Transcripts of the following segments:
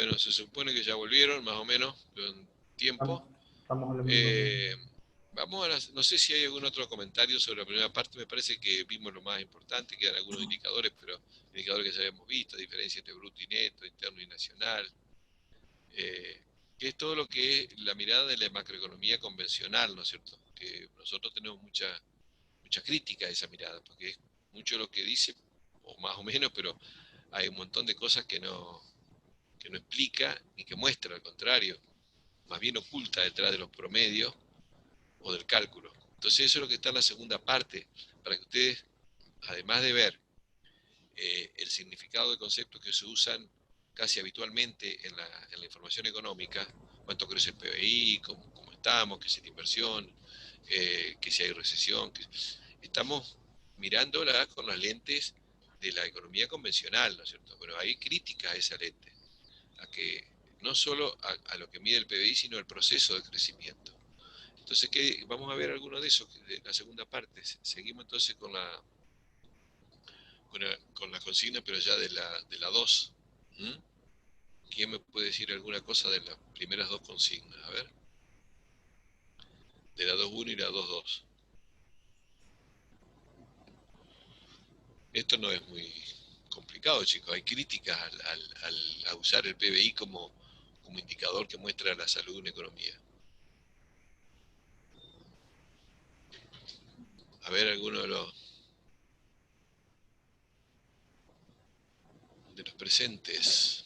Bueno, se supone que ya volvieron, más o menos, con tiempo. Estamos a lo mismo. Vamos a no sé si hay algún otro comentario sobre la primera parte. Me parece que vimos lo más importante, quedan algunos indicadores, pero indicadores que ya habíamos visto, diferencia entre bruto y neto, interno y nacional, eh, que es todo lo que es la mirada de la macroeconomía convencional, ¿no es cierto? Que nosotros tenemos mucha crítica a esa mirada, porque es mucho lo que dice, o más o menos, pero hay un montón de cosas que no explica ni que muestra, al contrario, más bien oculta detrás de los promedios o del cálculo. Entonces eso es lo que está en la segunda parte, para que ustedes, además de ver el significado de conceptos que se usan casi habitualmente en la información económica, cuánto crece el PBI, cómo estamos, qué es la inversión, que si hay recesión, estamos mirándola con las lentes de la economía convencional, ¿no es cierto? Pero hay críticas a esa lente, a que no solo a lo que mide el PBI, sino el proceso de crecimiento. Entonces, vamos a ver alguno de esos de la segunda parte. Seguimos entonces con la consigna, pero ya de la 2. ¿Mm? ¿Quién me puede decir alguna cosa de las primeras dos consignas? A ver, de la 2.1 y la 2.2. Esto no es muy complicado, chicos. Hay críticas a usar el PBI como indicador que muestra la salud de una economía. A ver, alguno de los presentes.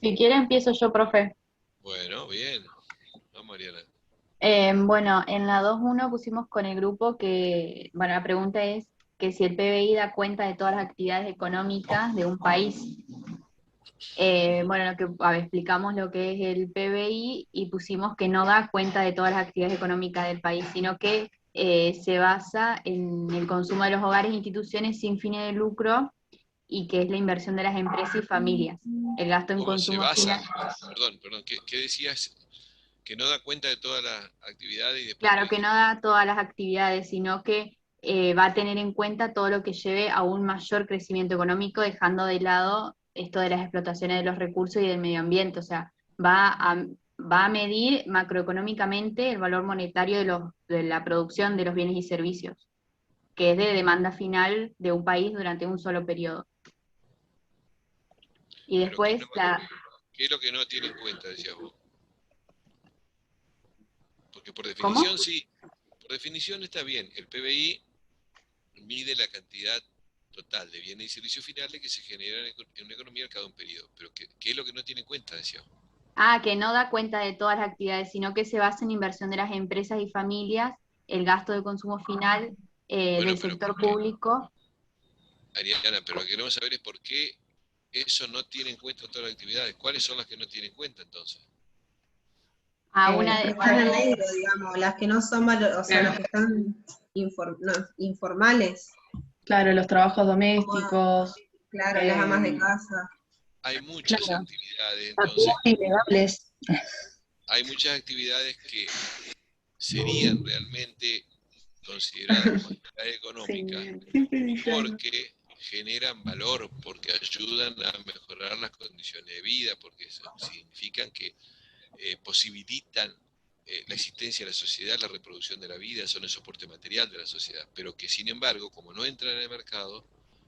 Si quiere empiezo yo, profe. Bueno, bien. Vamos, Mariana. Bueno, en la 2.1 pusimos con el grupo que, bueno, la pregunta es que si el PBI da cuenta de todas las actividades económicas de un país. Bueno, a ver, explicamos lo que es el PBI y pusimos que no da cuenta de todas las actividades económicas del país, sino que se basa en el consumo de los hogares e instituciones sin fines de lucro y que es la inversión de las empresas y familias. El gasto en ¿Cómo se consumo basa? final. Perdón, ¿qué decías? Que no da cuenta de todas las actividades y después Claro que... que no da todas las actividades, sino que va a tener en cuenta todo lo que lleve a un mayor crecimiento económico, dejando de lado esto de las explotaciones de los recursos y del medio ambiente. O sea, va a medir macroeconómicamente el valor monetario de la producción de los bienes y servicios, que es de demanda final de un país durante un solo periodo. Y Pero después ¿qué es lo que no tiene en cuenta, decías vos? Porque por ¿Cómo? definición sí, por definición está bien. El PBI mide la cantidad total de bienes y servicios finales que se generan en una economía en cada un periodo. Pero ¿qué es lo que no tiene en cuenta, decías vos? Que no da cuenta de todas las actividades, sino que se basa en inversión de las empresas y familias, el gasto de consumo final Bueno, del pero sector público. Ariana, pero lo que queremos saber es por qué eso no tiene en cuenta todas las actividades. ¿Cuáles son las que no tiene en cuenta entonces? Una Las que de, están en negro, digamos, las que no son o sea, las que están informales, Claro, los trabajos como, domésticos, claro, las amas de eh, casa. Hay muchas claro, actividades entonces, actividades ilegales. hay muchas actividades que serían realmente consideradas como actividades económicas Señor, siempre diciendo. porque generan valor, porque ayudan a mejorar las condiciones de vida, porque significan que posibilitan la existencia de la sociedad, la reproducción de la vida, son el soporte material de la sociedad, pero que sin embargo, como no entran en el mercado,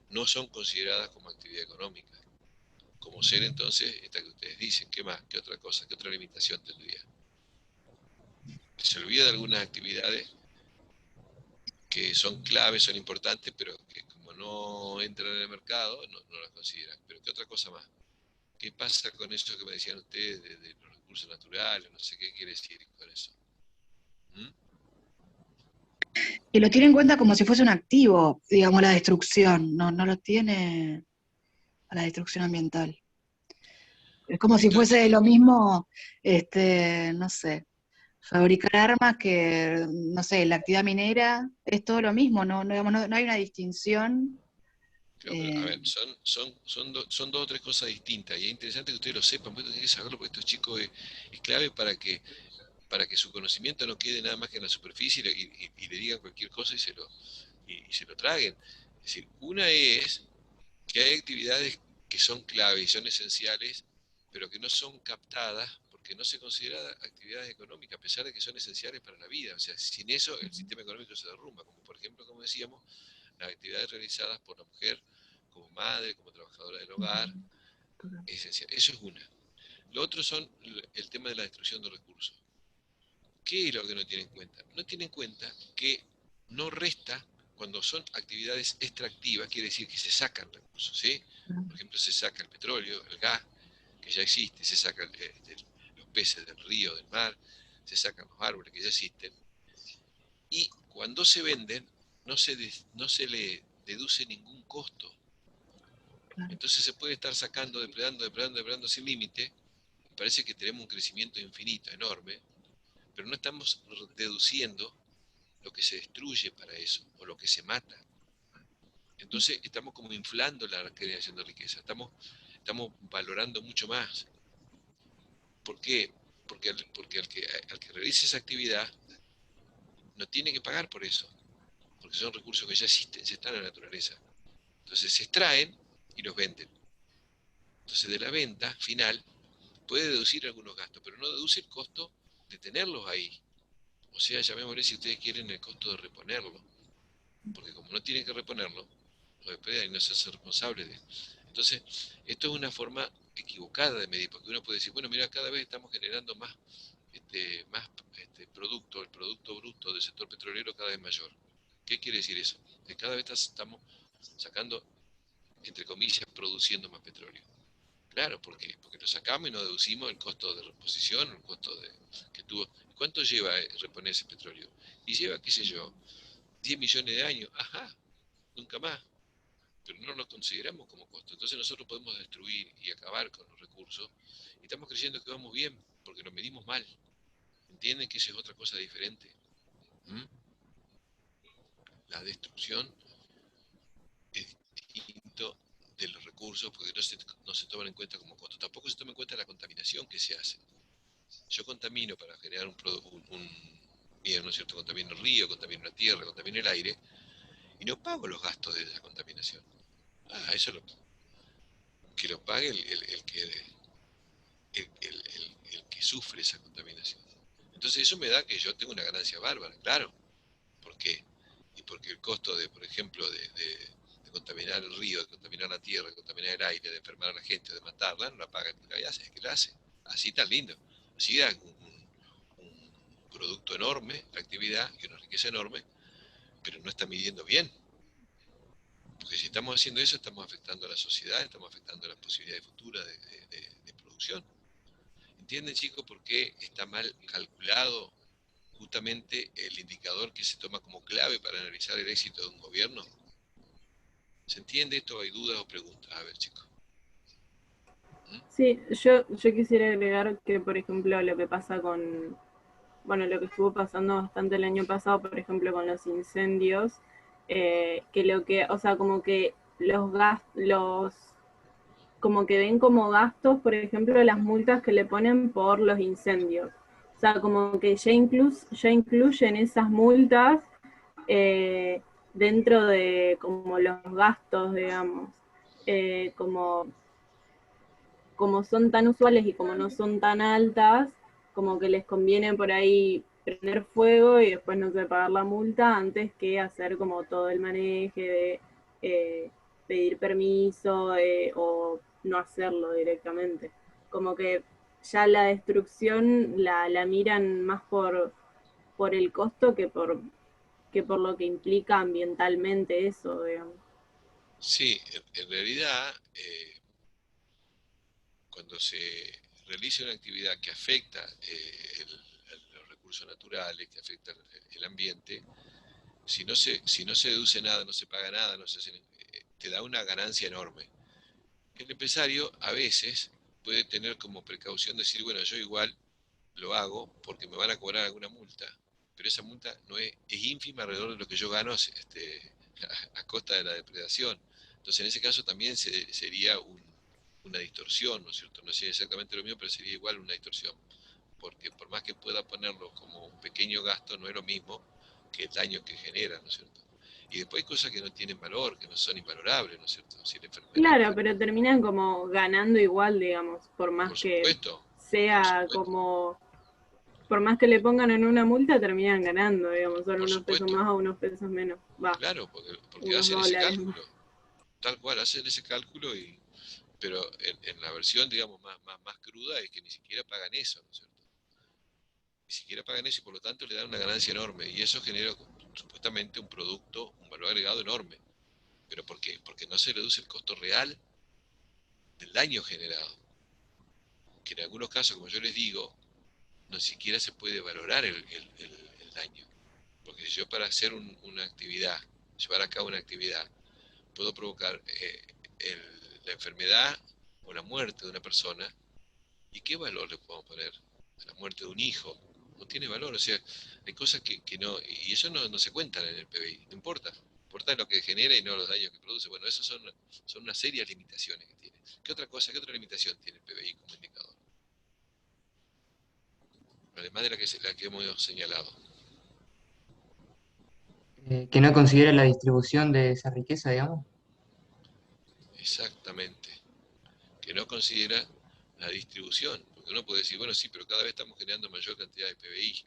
no son consideradas como actividad económica. Como ser entonces, esta que ustedes dicen, ¿qué más? ¿Qué otra cosa? ¿Qué otra limitación tendría? Se olvida de algunas actividades que son claves, son importantes, pero que como no entran en el mercado, no las consideran. Pero ¿qué otra cosa más? ¿Qué pasa con eso que me decían ustedes de los recursos naturales? No sé qué quiere decir con eso. ¿Mm? Y lo tiene en cuenta como si fuese un activo, digamos, la destrucción, no lo tiene a la destrucción ambiental. Es como si Entonces, fuese lo mismo, no sé, fabricar armas que, no sé, la actividad minera, es todo lo mismo, digamos, no hay una distinción. creo que, a ver, son dos o tres cosas distintas y es interesante que ustedes lo sepan, porque tienen que saberlo, porque estos chicos es clave para que su conocimiento no quede nada más que en la superficie y le digan cualquier cosa y se lo traguen. Es decir, una es que hay actividades que son clave y son esenciales, pero que no son captadas porque no se consideran actividades económicas, a pesar de que son esenciales para la vida. O sea, sin eso el sistema económico se derrumba, como por ejemplo, como decíamos, las actividades realizadas por la mujer como madre, como trabajadora del hogar, esencial. Eso es una. Lo otro son el tema de la destrucción de recursos. ¿Qué es lo que no tiene en cuenta? No tiene en cuenta que no resta cuando son actividades extractivas, quiere decir que se sacan recursos, ¿sí? Por ejemplo, se saca el petróleo, el gas, que ya existe, se sacan los peces del río, del mar, se sacan los árboles que ya existen, y cuando se venden no se le deduce ningún costo. Entonces se puede estar sacando, depredando sin límite, parece que tenemos un crecimiento infinito, enorme, pero no estamos deduciendo lo que se destruye para eso, o lo que se mata. Entonces estamos como inflando la creación de riqueza, estamos valorando mucho más. ¿Por qué? Porque al que realice esa actividad no tiene que pagar por eso, porque son recursos que ya existen, ya están en la naturaleza. Entonces se extraen y los venden. Entonces de la venta final puede deducir algunos gastos, pero no deduce el costo de tenerlos ahí. O sea, llamémosle, si ustedes quieren, el costo de reponerlo. Porque como no tienen que reponerlo, lo despiden y no se hace responsable de. Entonces, esto es una forma equivocada de medir, porque uno puede decir, bueno, mira, cada vez estamos generando más producto, el producto bruto del sector petrolero cada vez mayor. ¿Qué quiere decir eso? Que cada vez estamos sacando, entre comillas, produciendo más petróleo. Claro, ¿por qué? Porque lo sacamos y no deducimos el costo de reposición, el costo que tuvo. ¿Cuánto lleva reponer ese petróleo? Y lleva, qué sé yo, 10 millones de años. Ajá, nunca más. Pero no lo consideramos como costo. Entonces nosotros podemos destruir y acabar con los recursos y estamos creyendo que vamos bien porque lo medimos mal. ¿Entienden que esa es otra cosa diferente? ¿Mm? La destrucción es distinto de los recursos porque no se toman en cuenta como costo. Tampoco se toma en cuenta la contaminación que se hace. Yo contamino para generar un bien, ¿no es cierto? Contamino el río, contamino la tierra, contamino el aire y no pago los gastos de esa contaminación. Eso que lo pague el que sufre esa contaminación. Entonces eso me da que yo tengo una ganancia bárbara, claro. ¿Por qué? Y porque el costo de, por ejemplo, de contaminar el río, de contaminar la tierra, de contaminar el aire, de enfermar a la gente, de matarla, no la paga el que la hace. Así tan lindo. Así da un producto enorme, la actividad, y una riqueza enorme, pero no está midiendo bien. Porque si estamos haciendo eso, estamos afectando a la sociedad, estamos afectando a las posibilidades futuras de producción. ¿Entienden, chicos, por qué está mal calculado justamente el indicador que se toma como clave para analizar el éxito de un gobierno? ¿Se entiende esto? ¿Hay dudas o preguntas? A ver, chicos. Sí, yo quisiera agregar que, por ejemplo, lo que pasa con, bueno, lo que estuvo pasando bastante el año pasado, por ejemplo, con los incendios, que lo que, o sea, como que como que ven como gastos, por ejemplo, las multas que le ponen por los incendios. O sea, como que ya incluyen esas multas dentro de como los gastos, digamos. Como son tan usuales y como no son tan altas, como que les conviene por ahí prender fuego y después no sé, pagar la multa antes que hacer como todo el maneje de pedir permiso o no hacerlo directamente. Como que ya la destrucción la miran más por el costo que por lo que implica ambientalmente eso, digamos. Sí, en realidad, cuando se realiza una actividad que afecta los recursos naturales, que afecta el ambiente, si no se deduce nada, no se paga nada, te da una ganancia enorme. El empresario a veces puede tener como precaución decir, bueno, yo igual lo hago porque me van a cobrar alguna multa, pero esa multa no es ínfima alrededor de lo que yo gano a costa de la depredación. Entonces, en ese caso también sería una distorsión, ¿no es cierto? No sería exactamente lo mismo, pero sería igual una distorsión, porque por más que pueda ponerlo como un pequeño gasto, no es lo mismo que el daño que genera, ¿no es cierto? Y después hay cosas que no tienen valor, que no son invalorables, ¿no es cierto? Si la enfermedad, Claro, pero terminan como ganando igual, digamos, por más por que supuesto, sea como, por más que le pongan en una multa, terminan ganando, digamos, son por unos pesos supuesto, más o unos pesos menos, va, claro, porque unos hacen ese dólares más. cálculo, tal cual, hacen ese cálculo, pero en la versión, digamos, más cruda es que ni siquiera pagan eso, ¿no es cierto? Ni siquiera pagan eso y por lo tanto le dan una ganancia enorme y eso genera supuestamente un producto, un valor agregado enorme. ¿Pero por qué? Porque no se reduce el costo real del daño generado, que en algunos casos, como yo les digo, no siquiera se puede valorar el daño. Porque si yo para hacer una actividad, llevar a cabo una actividad, puedo provocar la enfermedad o la muerte de una persona, ¿y qué valor le podemos poner? A la muerte de un hijo. No tiene valor, o sea, hay cosas que no, y eso no se cuentan en el PBI, no importa. Importa lo que genera y no los daños que produce. Bueno, esas son unas serias limitaciones que tiene. ¿Qué otra cosa, qué otra limitación tiene el PBI como indicador? Además de la que hemos señalado. Que no considera la distribución de esa riqueza, digamos. Exactamente. Que no considera la distribución. Porque uno puede decir, bueno, sí, pero cada vez estamos generando mayor cantidad de PBI.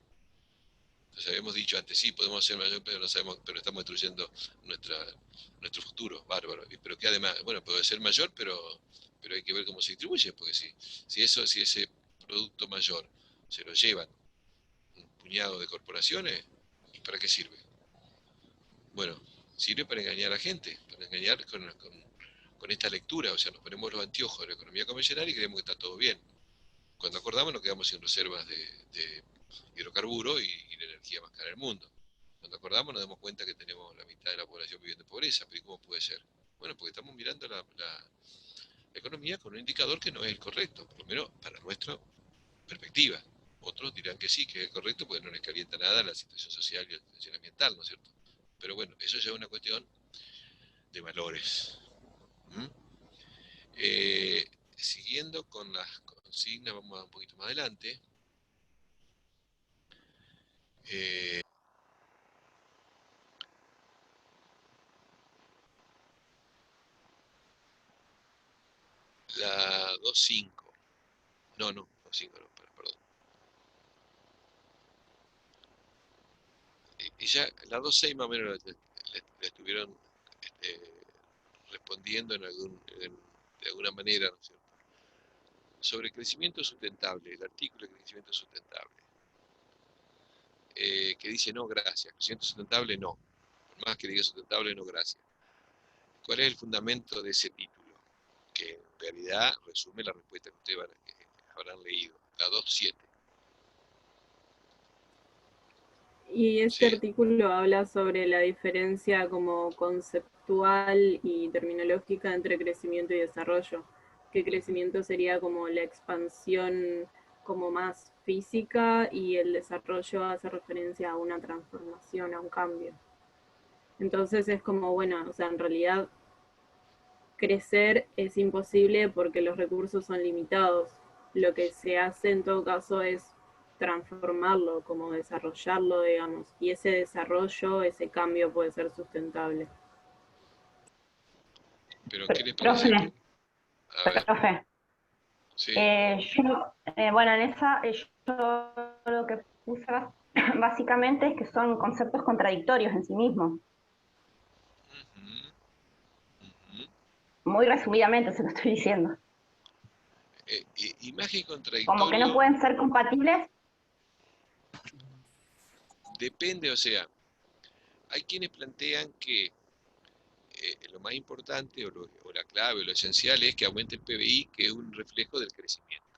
Entonces habíamos dicho antes, sí, podemos hacer mayor, pero no sabemos, pero estamos destruyendo nuestro futuro, bárbaro. Pero que además, bueno, puede ser mayor, pero hay que ver cómo se distribuye, porque si ese producto mayor se lo llevan un puñado de corporaciones, ¿y para qué sirve? Bueno, sirve para engañar a la gente, para engañar con esta lectura, o sea, nos ponemos los anteojos de la economía convencional y creemos que está todo bien. Cuando acordamos nos quedamos sin reservas de hidrocarburos y la energía más cara del mundo. Cuando acordamos nos damos cuenta que tenemos la mitad de la población viviendo en pobreza, pero ¿cómo puede ser? Bueno, porque estamos mirando la economía con un indicador que no es el correcto, por lo menos para nuestra perspectiva. Otros dirán que sí, que es el correcto, porque no les calienta nada la situación social y la situación ambiental, ¿no es cierto? Pero bueno, eso ya es una cuestión de valores. ¿Mm? Siguiendo con las consignas, vamos a un poquito más adelante. La 2.5. No, 2.5 no, perdón. Y ya la 2.6 más o menos le estuvieron respondiendo de alguna manera, ¿no es cierto? Sobre crecimiento sustentable, el artículo de crecimiento sustentable, que dice no, gracias. Crecimiento sustentable, no. Por más que diga sustentable, no, gracias. ¿Cuál es el fundamento de ese título? Que en realidad resume la respuesta que ustedes habrán leído, la 2.7. Y este Sí, artículo habla sobre la diferencia como conceptual y terminológica entre crecimiento y desarrollo, que crecimiento sería como la expansión como más física y el desarrollo hace referencia a una transformación, a un cambio. Entonces es como, bueno, o sea, en realidad crecer es imposible porque los recursos son limitados. Lo que se hace en todo caso es transformarlo, como desarrollarlo, digamos, y ese desarrollo, ese cambio puede ser sustentable. pero ¿qué les parece? Profe, A ver, profe, sí, bueno, en esa yo lo que puse básicamente es que son conceptos contradictorios en sí mismos. ujú, ujú. Muy resumidamente se lo estoy diciendo. Imagen Como que no contradictorio pueden ser compatibles. depende, o sea, hay quienes plantean que lo más importante o la clave o lo esencial es que aumente el PBI, que es un reflejo del crecimiento.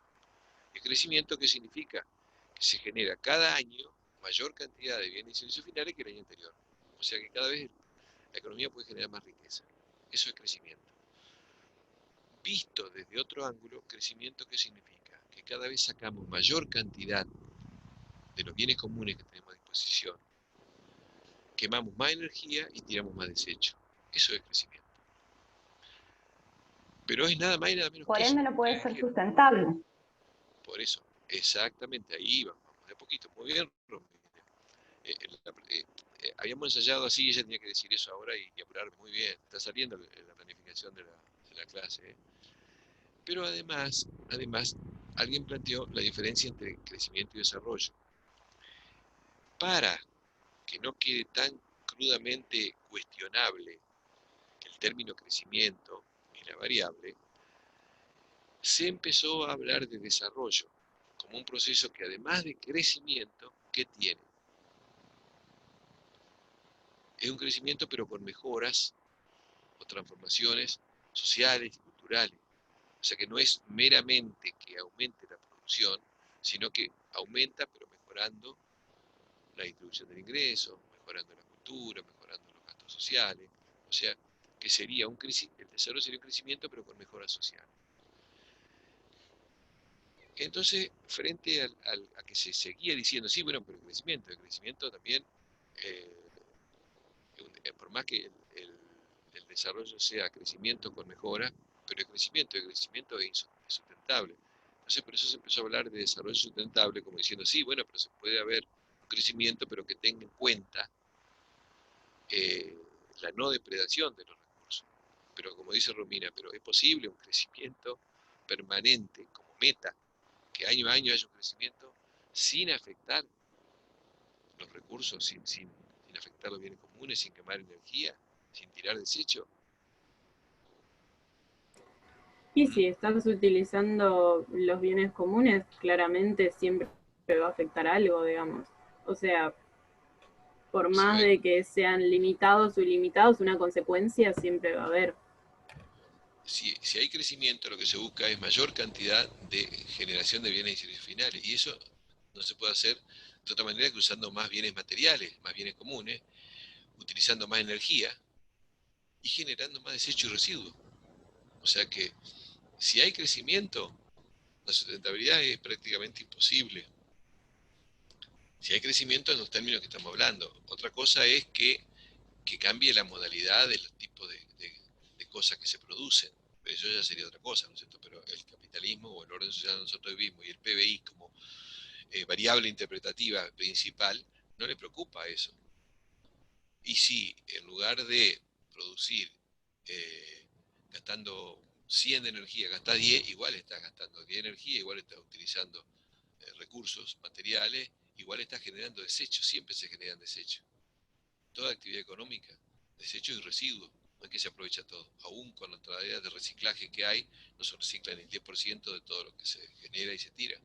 ¿El crecimiento qué significa? Que se genera cada año mayor cantidad de bienes y servicios finales que el año anterior. O sea que cada vez la economía puede generar más riqueza. Eso es crecimiento. Visto desde otro ángulo, crecimiento ¿qué significa? Que cada vez sacamos mayor cantidad de los bienes comunes que tenemos a disposición, quemamos más energía y tiramos más desecho. Eso es crecimiento. Pero es nada más y nada menos Por que eso. ende no puede ser sustentable. Por eso, exactamente ahí vamos de a poquito. Muy bien, Romina. habíamos ensayado así, ella tenía que decir eso ahora y apurarme. Muy bien, está saliendo en la planificación de la clase. ¿Eh? Pero además, alguien planteó la diferencia entre crecimiento y desarrollo. Para que no quede tan crudamente cuestionable el término crecimiento y la variable, se empezó a hablar de desarrollo como un proceso que además de crecimiento, ¿qué tiene? Es un crecimiento pero con mejoras o transformaciones sociales y culturales. O sea que no es meramente que aumente la producción, sino que aumenta pero mejorando la distribución del ingreso, mejorando la cultura, mejorando los gastos sociales. O sea que sería el desarrollo sería un crecimiento pero con mejoras sociales. Entonces, frente a que se seguía diciendo, sí, bueno, pero el crecimiento también, eh, por más que el desarrollo sea crecimiento con mejora, pero el crecimiento es insustentable. Entonces, por eso se empezó a hablar de desarrollo sustentable, como diciendo, sí, bueno, pero se puede haber un crecimiento, pero que tenga en cuenta eh, la no depredación de los recursos. Pero como dice Romina, pero es posible un crecimiento permanente como meta, que año a año haya un crecimiento sin afectar los recursos, sin afectar los bienes comunes, sin quemar energía, sin tirar desecho. Y si estás utilizando los bienes comunes, claramente siempre va a afectar algo, digamos. O sea, por más de que sean limitados o ilimitados, una consecuencia siempre va a haber. Si hay crecimiento, lo que se busca es mayor cantidad de generación de bienes y servicios finales. Y eso no se puede hacer de otra manera que usando más bienes materiales, más bienes comunes, utilizando más energía y generando más desecho y residuos. O sea que si hay crecimiento, la sustentabilidad es prácticamente imposible. Si hay crecimiento en los términos que estamos hablando. Otra cosa es que cambie la modalidad de los tipos de cosas que se producen. Pero eso ya sería otra cosa, ¿no es cierto? Pero el capitalismo o el orden social que nosotros vivimos y el PBI como variable interpretativa principal, no le preocupa eso. Y si en lugar de producir gastando 100 de energía, gastás 10, igual estás gastando 10 de energía, igual estás utilizando recursos materiales, igual estás generando desechos, siempre se generan desechos. Toda actividad económica, desechos y residuos, no es que se aprovecha todo. Aún con las tareas de reciclaje que hay, no se reciclan el 10% de todo lo que se genera y se tira.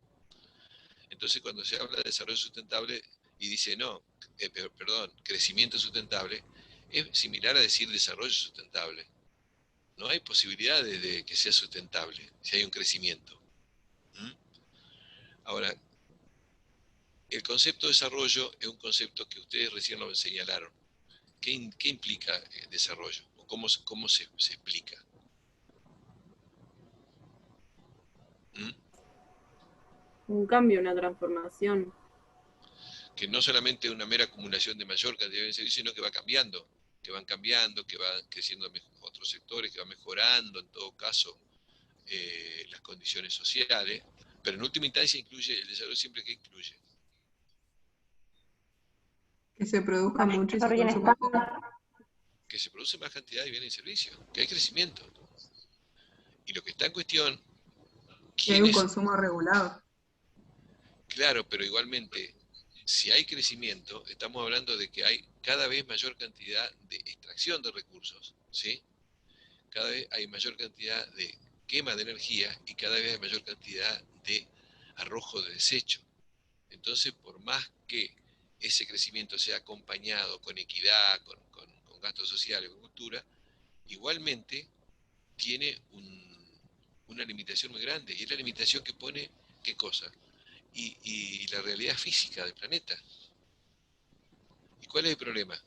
Entonces, cuando se habla de desarrollo sustentable y dice, no, perdón, crecimiento sustentable, es similar a decir desarrollo sustentable. No hay posibilidades de que sea sustentable si hay un crecimiento. ¿Mm? Ahora, el concepto de desarrollo es un concepto que ustedes recién lo señalaron. ¿Qué implica desarrollo? ¿O cómo se explica? ¿Mm? Un cambio, una transformación. Que no solamente una mera acumulación de mayor cantidad de servicios, sino que va cambiando, que van cambiando, que van creciendo otros sectores, que va mejorando en todo caso las condiciones sociales, pero en última instancia incluye el desarrollo siempre que incluye. Que se produzca mucho y se Mayor consuma bienestar. poco. Que se produce más cantidad de bienes y servicios, que hay crecimiento. Y lo que está en cuestión, Y hay un ¿quién es? consumo regulado. Claro, pero igualmente, si hay crecimiento, estamos hablando de que hay cada vez mayor cantidad de extracción de recursos, ¿sí? Cada vez hay mayor cantidad de quema de energía y cada vez hay mayor cantidad de arrojo de desecho. Entonces, por más que ese crecimiento sea acompañado con equidad, con gastos sociales, con cultura, igualmente tiene una limitación muy grande. Y es la limitación que pone, ¿qué cosa? Y la realidad física del planeta. ¿Y cuál es el problema?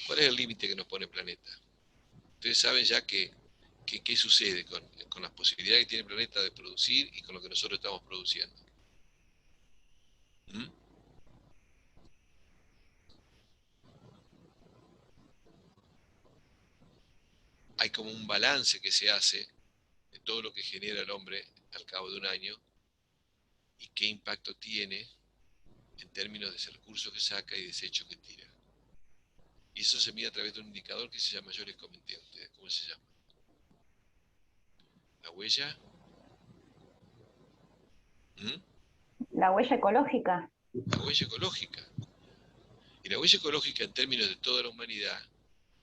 ¿Cuál es el límite que nos pone el planeta? Ustedes saben ya qué sucede con las posibilidades que tiene el planeta de producir y con lo que nosotros estamos produciendo. ¿Mm? Hay como un balance que se hace de todo lo que genera el hombre al cabo de un año y qué impacto tiene en términos de ese recurso que saca y desecho que tira. Y eso se mide a través de un indicador que se llama, yo les comenté a ustedes, ¿cómo se llama? La huella. La huella ecológica. La huella ecológica. Y la huella ecológica en términos de toda la humanidad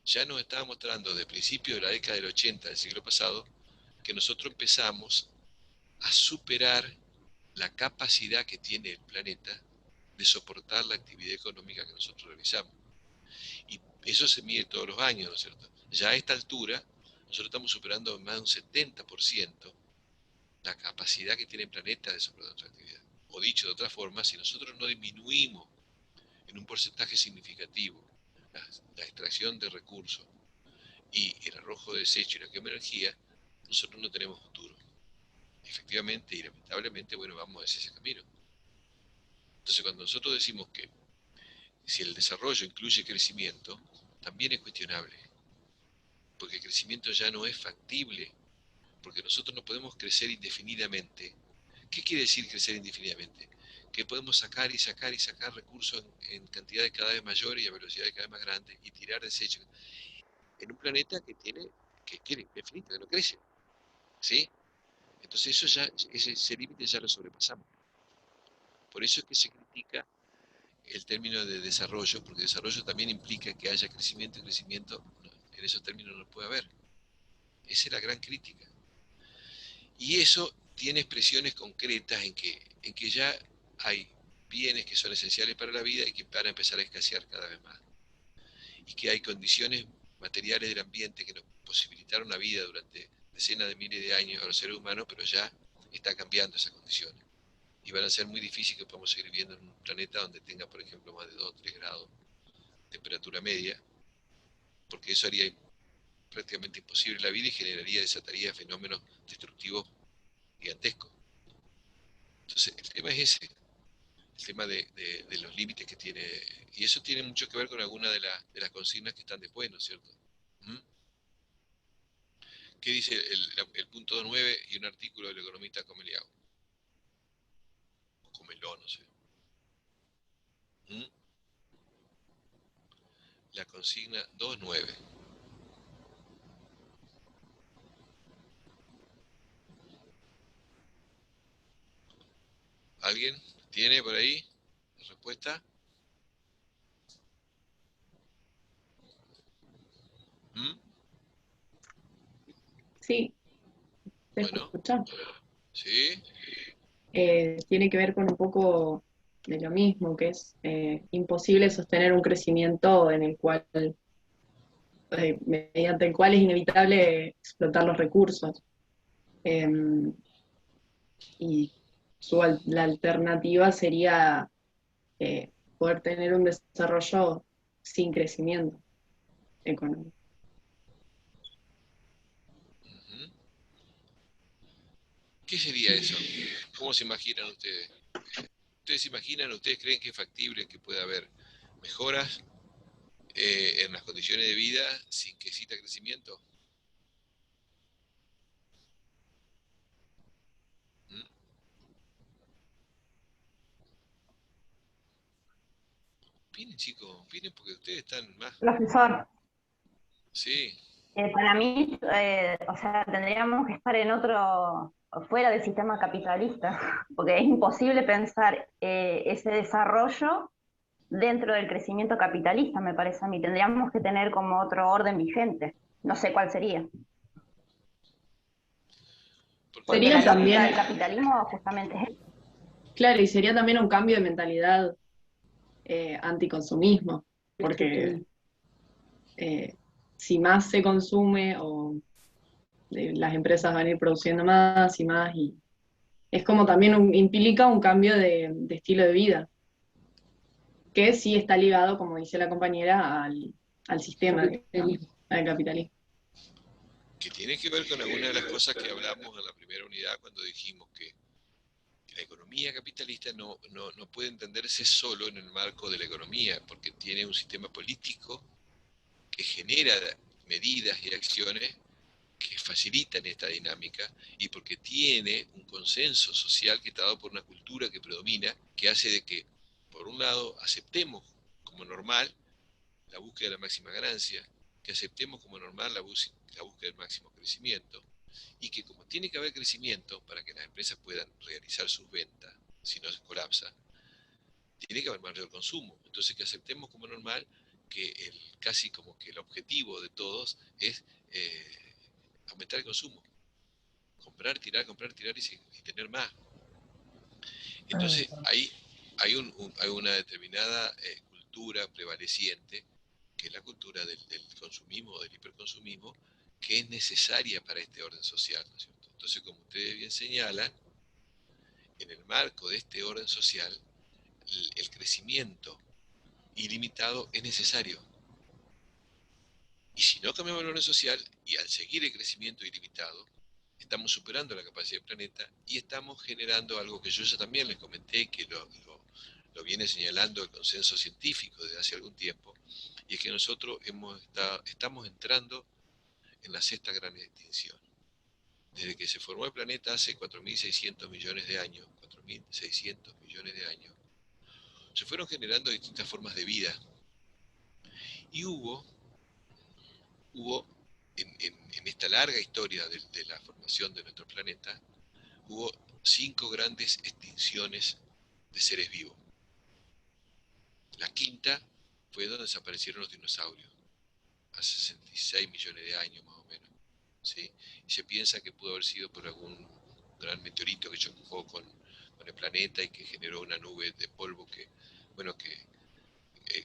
ya nos estaba mostrando desde principios de la década del 80 del siglo pasado que nosotros empezamos a superar la capacidad que tiene el planeta de soportar la actividad económica que nosotros realizamos. Y eso se mide todos los años, ¿no es cierto? Ya a esta altura, nosotros estamos superando más de un 70% la capacidad que tiene el planeta de soportar nuestra actividad. O dicho de otra forma, si nosotros no disminuimos en un porcentaje significativo la extracción de recursos y el arrojo de desecho y la quema de energía, nosotros no tenemos futuro. Efectivamente y lamentablemente, bueno, vamos hacia ese camino. Entonces, cuando nosotros decimos que si el desarrollo incluye crecimiento, también es cuestionable, porque el crecimiento ya no es factible, porque nosotros no podemos crecer indefinidamente. ¿Qué quiere decir crecer indefinidamente? Que podemos sacar y sacar y sacar recursos en cantidades cada vez mayores y a velocidades cada vez más grandes y tirar desechos en un planeta que tiene, que es infinito, que no crece. ¿Sí? Entonces eso ya, ese límite ya lo sobrepasamos. Por eso es que se critica el término de desarrollo, porque desarrollo también implica que haya crecimiento y crecimiento en esos términos no puede haber. Esa es la gran crítica. Y eso tiene expresiones concretas en que ya hay bienes que son esenciales para la vida y que van a empezar a escasear cada vez más. Y que hay condiciones materiales del ambiente que nos posibilitaron la vida durante decenas de miles de años a los seres humanos, pero ya está cambiando esas condiciones. Y van a ser muy difíciles que podamos seguir viviendo en un planeta donde tenga, por ejemplo, más de 2 o 3 grados de temperatura media, porque eso haría prácticamente imposible la vida y desataría fenómenos destructivos gigantescos. Entonces, el tema es ese, el tema de los límites que tiene, y eso tiene mucho que ver con algunas de las consignas que están después, ¿no es cierto? ¿Qué dice el punto 9 y un artículo del economista Comeliao? Comeló, no sé. La consigna 2.9. ¿Alguien tiene por ahí la respuesta? Sí, ¿se Bueno, escucha? sí. Tiene que ver con un poco de lo mismo, que es imposible sostener un crecimiento en el cual, mediante el cual es inevitable explotar los recursos. Y la alternativa sería poder tener un desarrollo sin crecimiento económico. ¿Qué sería eso? ¿Cómo se imaginan ustedes? ¿Ustedes creen que es factible que pueda haber mejoras en las condiciones de vida sin que exista crecimiento? Opinen, chicos, opinen porque ustedes están más... Profesor, Sí. para mí, o sea, tendríamos que estar en otro, fuera del sistema capitalista, porque es imposible pensar ese desarrollo dentro del crecimiento capitalista, me parece a mí. Tendríamos que tener como otro orden vigente. No sé cuál sería. Porque Sería la lógica también, del capitalismo justamente es eso. claro, y sería también un cambio de mentalidad anticonsumismo, porque si más se consume o las empresas van a ir produciendo más y más, y es como también implica un cambio de estilo de vida, que sí está ligado, como dice la compañera, al sistema, al capitalismo. Que tiene que ver con alguna de las cosas que hablamos en la primera unidad cuando dijimos que la economía capitalista no puede entenderse solo en el marco de la economía, porque tiene un sistema político que genera medidas y acciones que facilitan esta dinámica y porque tiene un consenso social que está dado por una cultura que predomina, que hace de que, por un lado, aceptemos como normal la búsqueda de la máxima ganancia, que aceptemos como normal la búsqueda del máximo crecimiento, y que como tiene que haber crecimiento para que las empresas puedan realizar sus ventas, si no se colapsa, tiene que haber mayor consumo. Entonces que aceptemos como normal que casi como que el objetivo de todos es aumentar el consumo. Comprar, tirar y tener más. Entonces ahí hay una determinada cultura prevaleciente, que es la cultura del consumismo o del hiperconsumismo, que es necesaria para este orden social, ¿no es cierto? Entonces, como ustedes bien señalan, en el marco de este orden social, el crecimiento ilimitado es necesario. Y si no cambiamos el orden social, y al seguir el crecimiento ilimitado, estamos superando la capacidad del planeta y estamos generando algo que yo ya también les comenté, que lo viene señalando el consenso científico desde hace algún tiempo, y es que nosotros estamos entrando en la sexta gran extinción. Desde que se formó el planeta hace 4.600 millones de años, 4.600 millones de años, se fueron generando distintas formas de vida. Y hubo en esta larga historia de la formación de nuestro planeta, hubo 5 grandes extinciones de seres vivos. La quinta fue donde desaparecieron los dinosaurios, hace 66 millones de años más o menos. ¿Sí? Y se piensa que pudo haber sido por algún gran meteorito que chocó con el planeta y que generó una nube de polvo que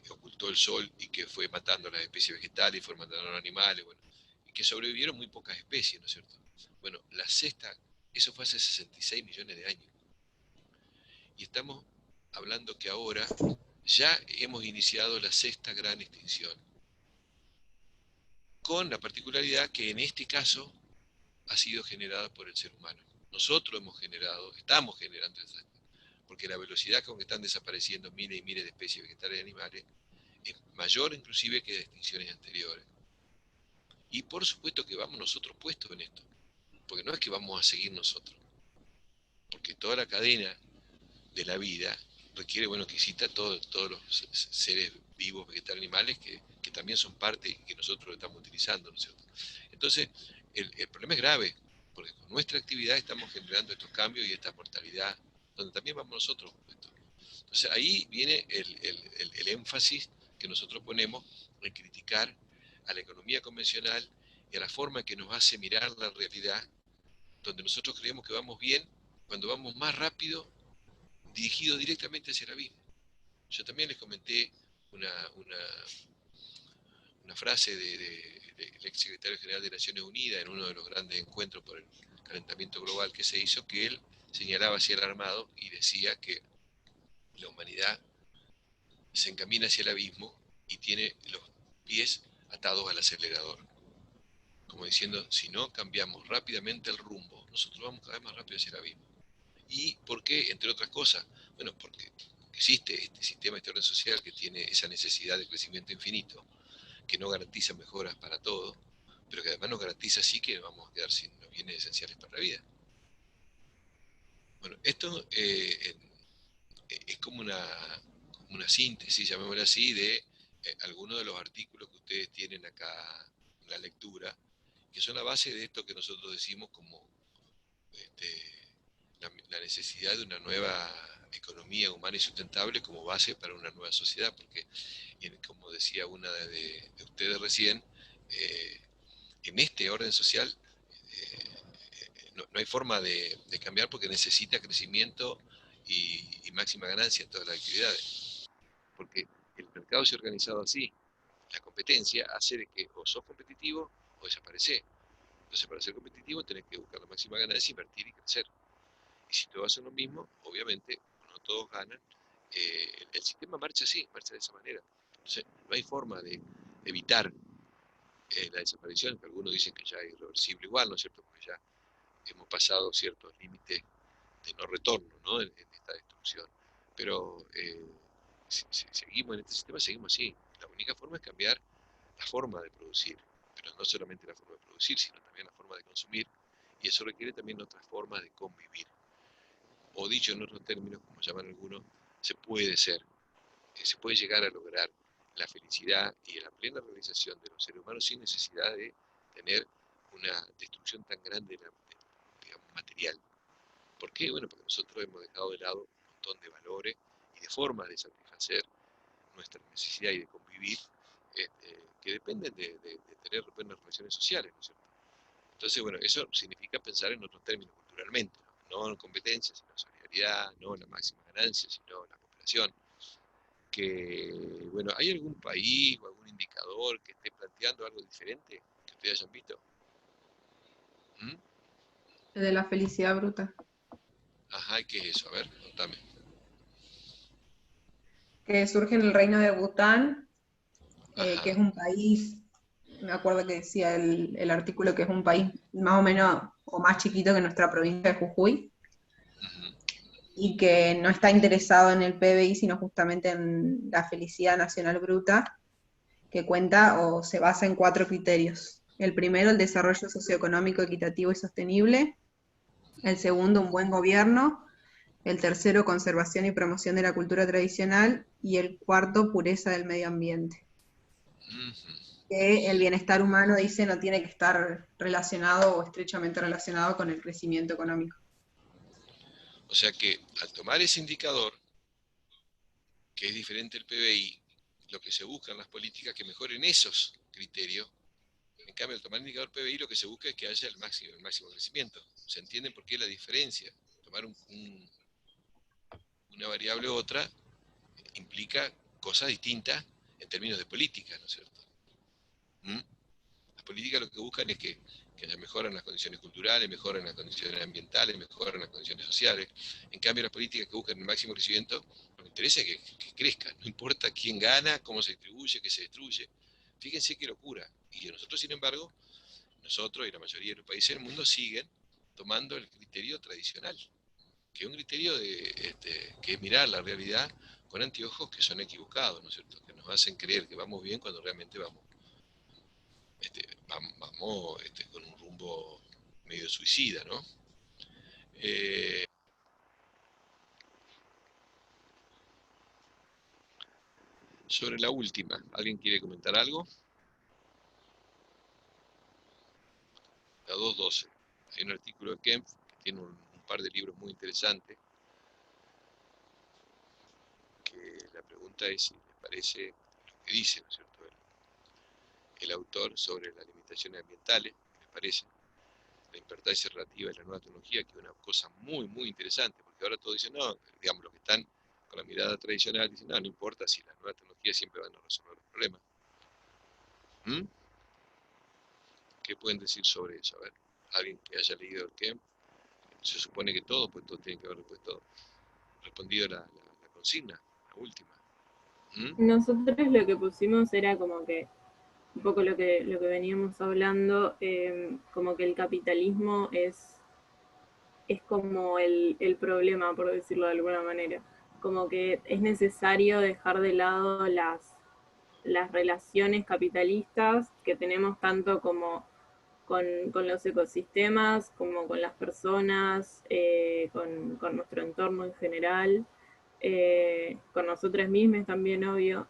ocultó el sol y que fue matando a las especies vegetales y fue matando a los animales, bueno, y que sobrevivieron muy pocas especies, ¿no es cierto? Bueno, la sexta, eso fue hace 66 millones de años. Y estamos hablando que ahora ya hemos iniciado la sexta gran extinción, con la particularidad que en este caso ha sido generada por el ser humano. Nosotros estamos generando esa, porque la velocidad con que están desapareciendo miles y miles de especies vegetales y animales es mayor inclusive que de extinciones anteriores. Y por supuesto que vamos nosotros puestos en esto, porque no es que vamos a seguir nosotros, porque toda la cadena de la vida requiere, que exista todos los seres vivos, vegetales, animales, que también son parte y que nosotros lo estamos utilizando, ¿no es cierto? Entonces, el problema es grave, porque con nuestra actividad estamos generando estos cambios y esta mortalidad, donde también vamos nosotros puestos. Entonces, ahí viene el énfasis que nosotros ponemos en criticar a la economía convencional y a la forma que nos hace mirar la realidad, donde nosotros creemos que vamos bien cuando vamos más rápido, dirigido directamente hacia el abismo. Yo también les comenté una frase del ex secretario general de Naciones Unidas en uno de los grandes encuentros por el calentamiento global que se hizo, que él señalaba hacia el armado y decía que la humanidad se encamina hacia el abismo y tiene los pies atados al acelerador. Como diciendo, si no cambiamos rápidamente el rumbo, nosotros vamos cada vez más rápido hacia el abismo. ¿Y por qué? Entre otras cosas, bueno, porque existe este sistema, este orden social que tiene esa necesidad de crecimiento infinito, que no garantiza mejoras para todo, pero que además nos garantiza sí que vamos a quedar sin los bienes esenciales para la vida. Bueno, esto es como una síntesis, llamémoslo así, de algunos de los artículos que ustedes tienen acá en la lectura, que son la base de esto que nosotros decimos como la necesidad de una nueva economía humana y sustentable como base para una nueva sociedad, porque como decía una de ustedes recién, en este orden social no hay forma de cambiar porque necesita crecimiento y máxima ganancia en todas las actividades, porque el mercado se ha organizado así, la competencia hace de que o sos competitivo o desaparecés. Entonces, para ser competitivo tenés que buscar la máxima ganancia, invertir y crecer. Y si todos hacen lo mismo, obviamente, no todos ganan. El sistema marcha así, marcha de esa manera. Entonces, no hay forma de evitar la desaparición, que algunos dicen que ya es irreversible igual, ¿no es cierto? Porque ya hemos pasado ciertos límites de no retorno, ¿no? En esta destrucción. Pero si seguimos en este sistema, seguimos así. La única forma es cambiar la forma de producir, pero no solamente la forma de producir, sino también la forma de consumir, y eso requiere también otras formas de convivir. O dicho en otros términos, como llaman algunos, se puede llegar a lograr la felicidad y en la plena realización de los seres humanos sin necesidad de tener una destrucción tan grande, digamos, material. ¿Por qué? Bueno, porque nosotros hemos dejado de lado un montón de valores y de formas de satisfacer nuestra necesidad y de convivir, que dependen de tener buenas relaciones sociales, ¿no es cierto? Entonces, bueno, eso significa pensar en otros términos culturalmente, no en competencia, sino en solidaridad, no en la máxima ganancia, sino en la cooperación. Que, bueno, ¿hay algún país o algún indicador que esté planteando algo diferente que ustedes hayan visto? ¿Mm? El de la felicidad bruta. Ajá, ¿y qué es eso? A ver, contame. Que surge en el reino de Bután, que Ajá. es un país, me acuerdo que decía el artículo que es un país más o menos o más chiquito que nuestra provincia de Jujuy, Ujú. y que no está interesado en el PBI, sino justamente en la felicidad nacional bruta, que cuenta o se basa en 4 criterios. El primero, el desarrollo socioeconómico equitativo y sostenible. El segundo, un buen gobierno. El tercero, conservación y promoción de la cultura tradicional. Y el cuarto, pureza del medio ambiente. Ujú. Que el bienestar humano, dice, no tiene que estar relacionado o estrechamente relacionado con el crecimiento económico. O sea que al tomar ese indicador, que es diferente al PBI, lo que se busca en las políticas que mejoren esos criterios. En cambio, al tomar el indicador PBI lo que se busca es que haya el máximo crecimiento. ¿Se entiende por qué la diferencia? Tomar una variable u otra implica cosas distintas en términos de política, ¿no es cierto? ¿Mm? Las políticas lo que buscan es que mejoran las condiciones culturales, mejoran las condiciones ambientales, mejoran las condiciones sociales. En cambio, las políticas que buscan el máximo crecimiento, lo que interesa es que crezca, no importa quién gana, cómo se distribuye, qué se destruye. Fíjense qué locura. Y nosotros, sin embargo, nosotros y la mayoría de los países del mundo siguen tomando el criterio tradicional, que es un criterio que es mirar la realidad con anteojos que son equivocados, ¿no es cierto? Que nos hacen creer que vamos bien cuando realmente vamos con un rumbo medio suicida, ¿no? Eh, sobre la última, ¿alguien quiere comentar algo? La 212. Hay un artículo de Kempf que tiene un par de libros muy interesantes, que la pregunta es si les parece lo que dice, ¿no es cierto?, el autor sobre las limitaciones ambientales, ¿qué les parece? La importancia relativa de la nueva tecnología, que es una cosa muy, muy interesante, porque ahora todos dicen, no, digamos, los que están con la mirada tradicional dicen, no, no importa si las nuevas tecnologías siempre van a resolver los problemas. ¿Mm? ¿Qué pueden decir sobre eso? A ver, alguien que haya leído el Kemp, se supone que todo, pues todo tiene que haber respondido la consigna, la última. ¿Mm? Nosotros lo que pusimos era como que un poco lo que veníamos hablando, como que el capitalismo es como el problema, por decirlo de alguna manera. Como que es necesario dejar de lado las relaciones capitalistas que tenemos tanto como con los ecosistemas, como con las personas, con nuestro entorno en general, con nosotros mismos también, obvio.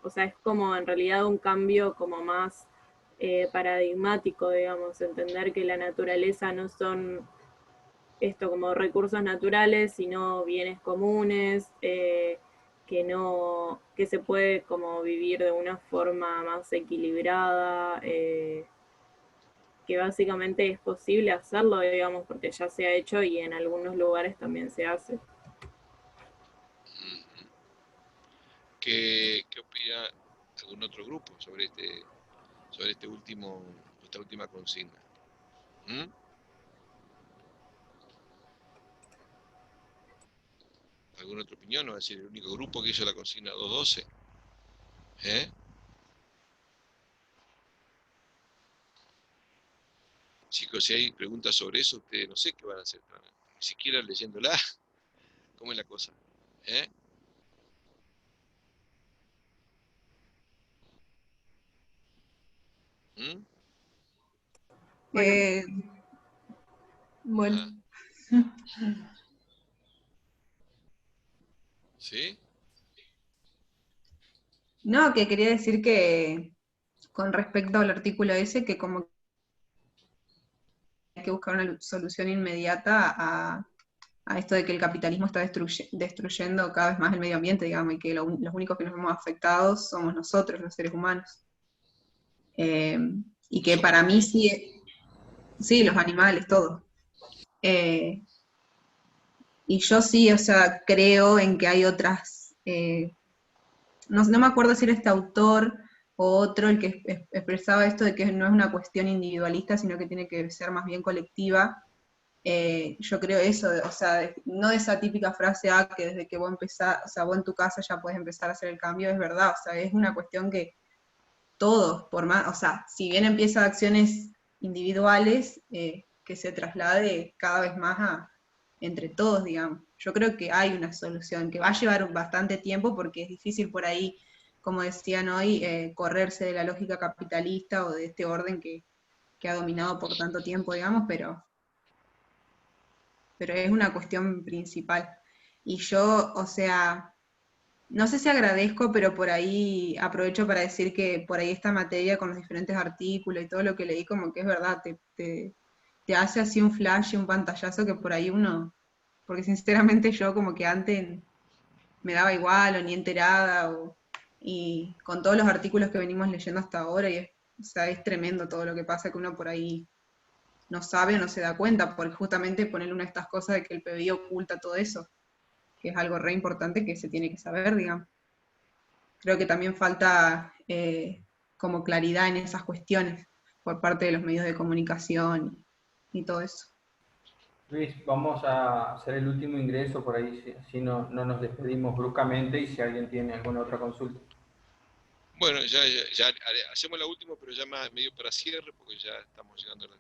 O sea, es como en realidad un cambio como más paradigmático, digamos, entender que la naturaleza no son esto como recursos naturales, sino bienes comunes, que se puede como vivir de una forma más equilibrada, que básicamente es posible hacerlo, digamos, porque ya se ha hecho y en algunos lugares también se hace. ¿Qué opina algún otro grupo sobre esta última consigna? ¿Mm? ¿Alguna otra opinión? ¿No va a decir el único grupo que hizo la consigna 212? ¿Eh? Chicos, si hay preguntas sobre eso, ustedes no sé qué van a hacer, ni siquiera leyéndola. ¿Cómo es la cosa? ¿Eh? ¿Mm? Bueno, Bueno, Ajá. ¿Sí? No, que quería decir que con respecto al artículo ese, que como hay que buscar una solución inmediata a esto de que el capitalismo está destruyendo cada vez más el medio ambiente, digamos, y que los únicos que nos vemos afectados somos nosotros, los seres humanos. Y que para mí sí, los animales, todo. Y yo sí, o sea, creo en que hay otras, no me acuerdo si era este autor o otro el que expresaba esto de que no es una cuestión individualista, sino que tiene que ser más bien colectiva. Yo creo eso, o sea, no esa típica frase, que desde que vos empezás, o sea, vos en tu casa ya puedes empezar a hacer el cambio, es verdad, o sea, es una cuestión que todos, por más, o sea, si bien empieza de acciones individuales, que se traslade cada vez más entre todos, digamos. Yo creo que hay una solución, que va a llevar bastante tiempo porque es difícil por ahí, como decían hoy, correrse de la lógica capitalista o de este orden que ha dominado por tanto tiempo, digamos, pero es una cuestión principal. Y yo, o sea, no sé si agradezco, pero por ahí aprovecho para decir que por ahí esta materia con los diferentes artículos y todo lo que leí, como que es verdad, te hace así un flash y un pantallazo que por ahí uno, porque sinceramente yo como que antes me daba igual o ni enterada, y con todos los artículos que venimos leyendo hasta ahora, o sea, es tremendo todo lo que pasa que uno por ahí no sabe o no se da cuenta, porque justamente ponerle una de estas cosas de que el PBI oculta todo eso, que es algo re importante que se tiene que saber, digamos. Creo que también falta como claridad en esas cuestiones por parte de los medios de comunicación y todo eso. Luis, vamos a hacer el último ingreso por ahí, así no nos despedimos bruscamente y si alguien tiene alguna otra consulta. Bueno, ya hacemos la última, pero ya más medio para cierre, porque ya estamos llegando a la